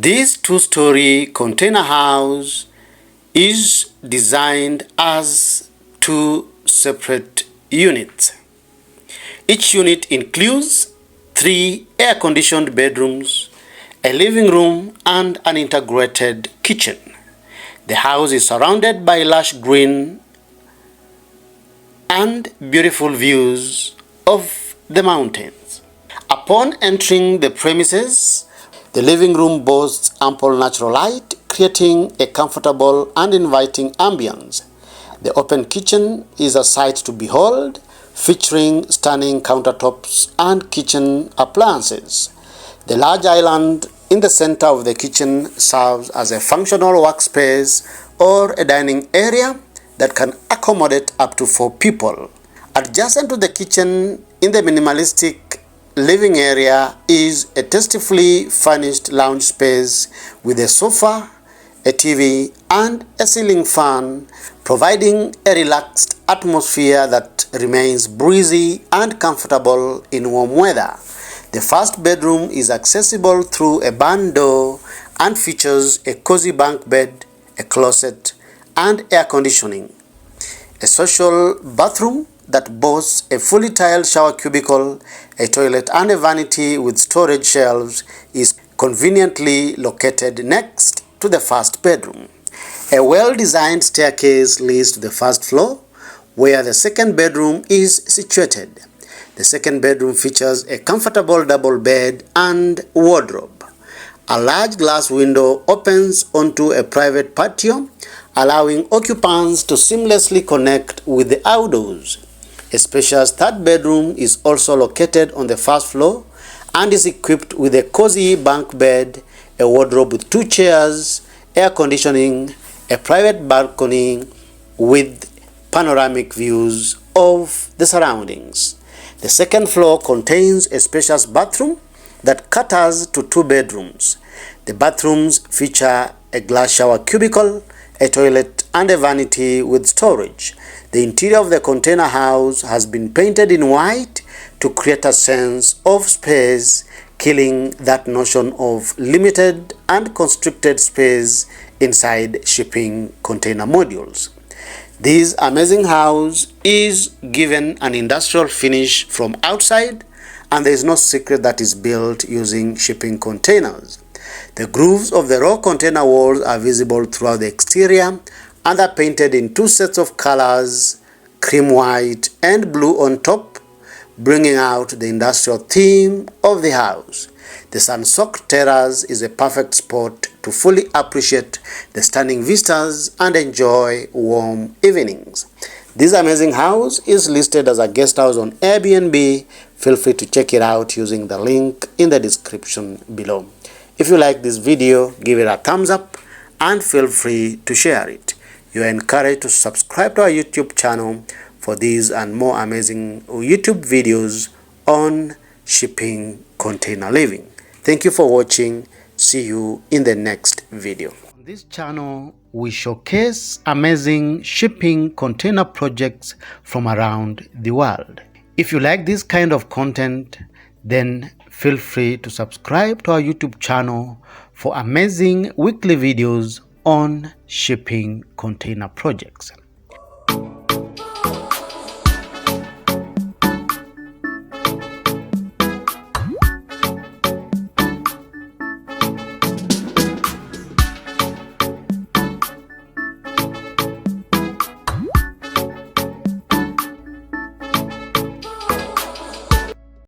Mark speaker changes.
Speaker 1: This two-story container house is designed as two separate units. Each unit includes 3 air-conditioned bedrooms, a living room, and an integrated kitchen. The house is surrounded by lush green and beautiful views of the mountains. Upon entering the premises, the living room boasts ample natural light, creating a comfortable and inviting ambience. The open kitchen is a sight to behold, featuring stunning countertops and kitchen appliances. The large island in the center of the kitchen serves as a functional workspace or a dining area that can accommodate up to 4 people. Adjacent to the kitchen in the minimalistic living area is a tastefully furnished lounge space with a sofa, a TV, and a ceiling fan, providing a relaxed atmosphere that remains breezy and comfortable in warm weather. The first bedroom is accessible through a barn door and features a cozy bunk bed, a closet, and air conditioning. A social bathroom that boasts a fully tiled shower cubicle, a toilet, and a vanity with storage shelves is conveniently located next to the first bedroom. A well-designed staircase leads to the first floor, where the second bedroom is situated. The second bedroom features a comfortable double bed and wardrobe. A large glass window opens onto a private patio, allowing occupants to seamlessly connect with the outdoors. A spacious third bedroom is also located on the first floor and is equipped with a cozy bunk bed, a wardrobe with 2 chairs, air conditioning, a private balcony with panoramic views of the surroundings. The second floor contains a spacious bathroom that caters to 2 bedrooms. The bathrooms feature a glass shower cubicle, a toilet, and a vanity with storage. The interior of the container house has been painted in white to create a sense of space, killing that notion of limited and constricted space inside shipping container modules. This amazing house is given an industrial finish from outside, and there is no secret that is built using shipping containers. The grooves of the raw container walls are visible throughout the exterior and are painted in 2 sets of colors, cream white and blue on top, bringing out the industrial theme of the house. The sun-soaked terrace is a perfect spot to fully appreciate the stunning vistas and enjoy warm evenings. This amazing house is listed as a guest house on Airbnb. Feel free to check it out using the link in the description below. If you like this video, give it a thumbs up and feel free to share it. You are encouraged to subscribe to our YouTube channel for these and more amazing YouTube videos on shipping container living. Thank you for watching. See you in the next video. On this channel, we showcase amazing shipping container projects from around the world. If you like this kind of content, then feel free to subscribe to our YouTube channel for amazing weekly videos on shipping container projects.